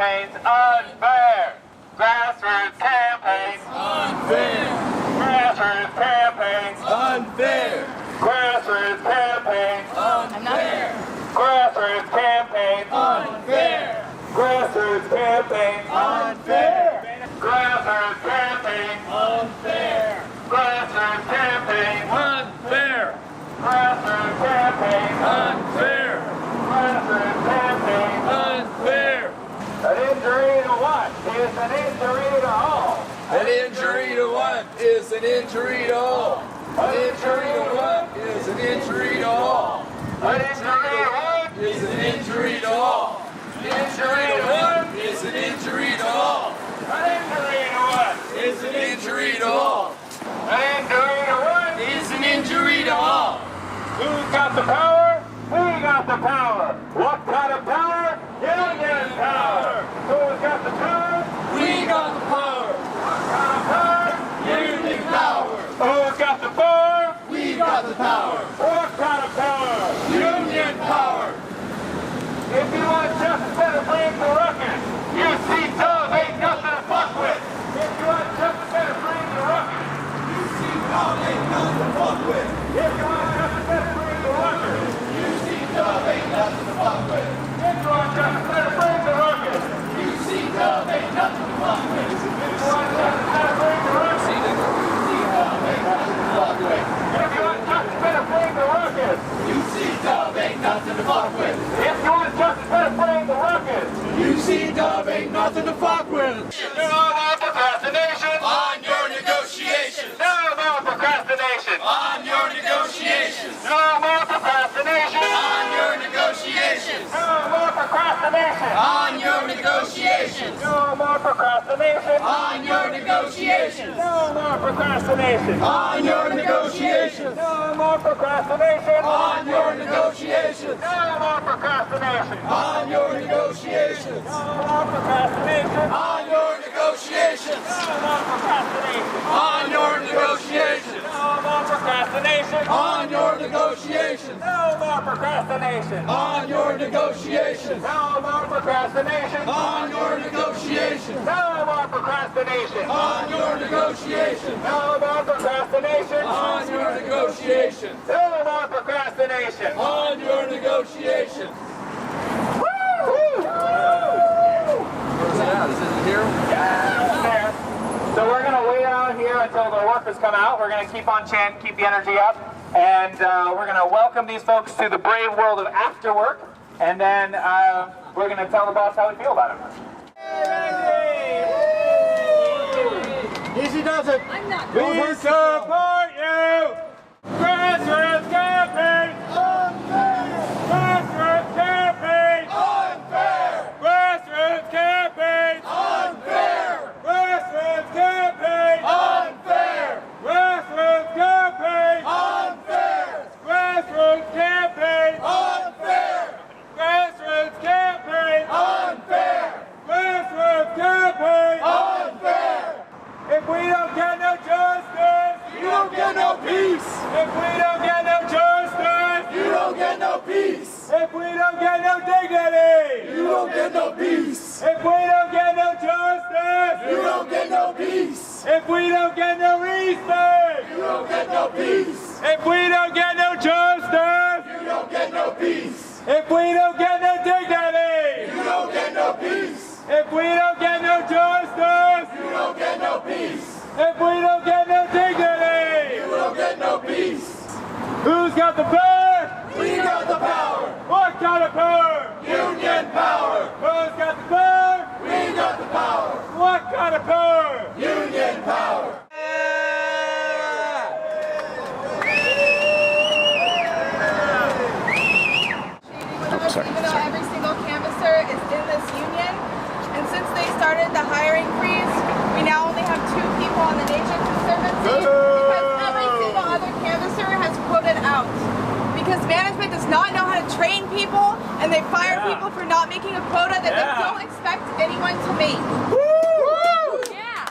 campaigns unfair. Grassroots campaigns Unfair! Grassroots campaigns Unfair! Grassroots campaigns Unfair! Grassroots campaigns Unfair! Grassroots campaigns Unfair! Grassroots campaigns Unfair! Grassroots campaigns Unfair! Grassroots campaigns Unfair! Grassroots campaigns Unfair! An injury to what is an injury to all. An injury to what is an injury to all? An injury to what is an injury to all? An injury to what Is an injury to all? an injury to what Is an injury to all? an injury to what Is an injury to all? an injury to what Is an injury to all? Who's got the power? We got the power. What kind of power? Union power. Who's got the power? We got the power. What kind of power? Union power. Who's got the power? We got the power. What kind of power? Union power. If you want justice, better bring the ruckus. You see, dog ain't nothing to fuck with. If you want justice, better bring the ruckus. You see, dog ain't nothing to fuck with. If you want justice, better bring the ruckus. You see, dog ain't nothing to fuck with. If you want justice, better bring the ruckus. You see, dog ain't nothing to fuck with. If you want justice, better bring the ruckus. You see, dog ain't nothing to fuck with. If you want justice, better bring the ruckus. You see, dog ain't nothing to fuck with. If you want justice, better bring the ruckus. You see, dog ain't nothing to fuck with. No more procrastination. On your negotiations. No more procrastination. On your negotiations. No more procrastination. On your negotiations. No more procrastination. On your negotiations. No more procrastination. On your negotiations. No more procrastination. On your negotiations. No more procrastination. On your negotiations. No more procrastination. On your negotiations. No more procrastination. On your negotiations. No more procrastination. On your negotiations. No more procrastination. On your negotiations. No more procrastination. On your negotiations. No more procrastination. On your negotiations. No more procrastination. On your negotiations. No more procrastination. On your negotiations. No more procrastination. On your negotiations. Where's it at? Is it here? There. So we're going to wait out here until the workers come out. We're going to keep on chanting, keep the energy up, and we're going to welcome these folks to the brave world of after work, and then we're going to tell the boss how we feel about it. Easy does it. I'm not. We support you. Grassroots campaign. Grassroots campaign. Grassroots campaign. Grassroots campaign. Grassroots campaign. Grassroots campaign. Grassroots campaign. Grassroots campaign. If we don't get no justice, You don't get no peace. if we don't get no justice, You don't get no peace. if we don't get no dignity, You don't get no peace. if we don't get no justice, You don't get no peace. if we don't get no respect, You don't get no peace. if we don't get no justice, You don't get no peace. if we don't get no dignity, You don't get no peace. if we don't get no justice, You don't get no peace. if we don't get no dignity, You don't get no peace. who's got the power? We got the power. What kind of power? Union power. Who's got the power? We got the power. What kind of power? Union power. Even though every single canvasser is in this union, and since they started the hiring freeze, we now only have 2 people on the nation Conservancy because every single other canvasser has quoted out. Because management does not know how to train people, and they fire people for not making a quota that they don't expect anyone to make. Yeah.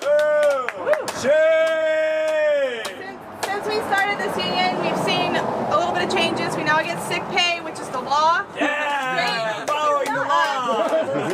Since we started this union, we've seen a little bit of changes. We now get sick pay, which is the law. Yeah, Great. following the law.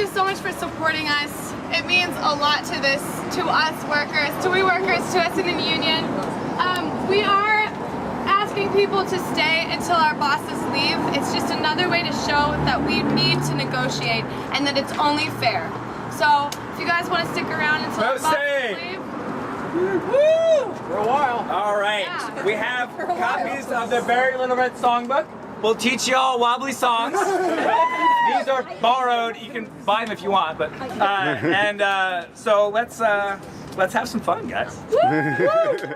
you so much for supporting us. It means a lot to us workers, to we workers, to us in the union. We are asking people to stay until our bosses leave. It's just another way to show that we need to negotiate and that it's only fair. So if you guys want to stick around until our bosses leave. Woo! For a while. All right. Yeah. We have copies of the Very Little Red Songbook. We'll teach you all wobbly songs. These are borrowed. You can buy them if you want, but so let's have some fun, guys. Yeah.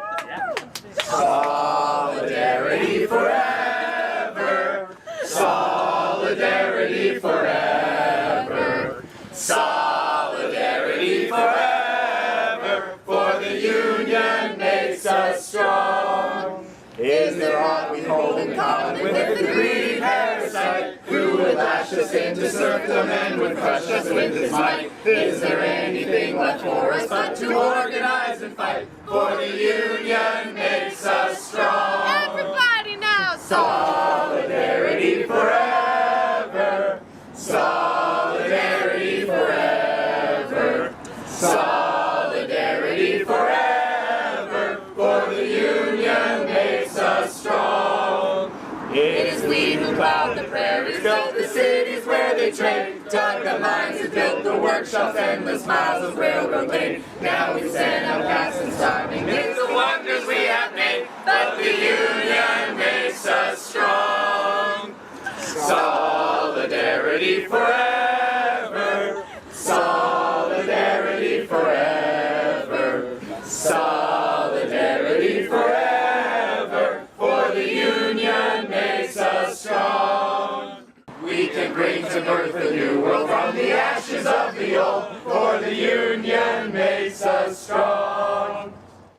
Solidarity forever. Solidarity forever. Solidarity forever. For the union makes us strong. Is there aught we hold in common with the greedy parasite who would lash us into serfdom and would crush us with his might? Is there anything left for us but to organize and fight? For the union makes us strong. Everybody now! Solidarity forever. Solidarity forever. Solidarity forever. For the union makes us strong. It is we who plowed the prairies, built the cities where they trade, dug the mines and built the workshops, endless miles of railroad laid. Now we stand outcast and starving amidst the wonders we have made, but the union makes us strong. Solidarity forever. Solidarity forever. Solidarity forever. For the union makes us strong. We can bring to birth a new world from the ashes of the old. For the union makes us strong.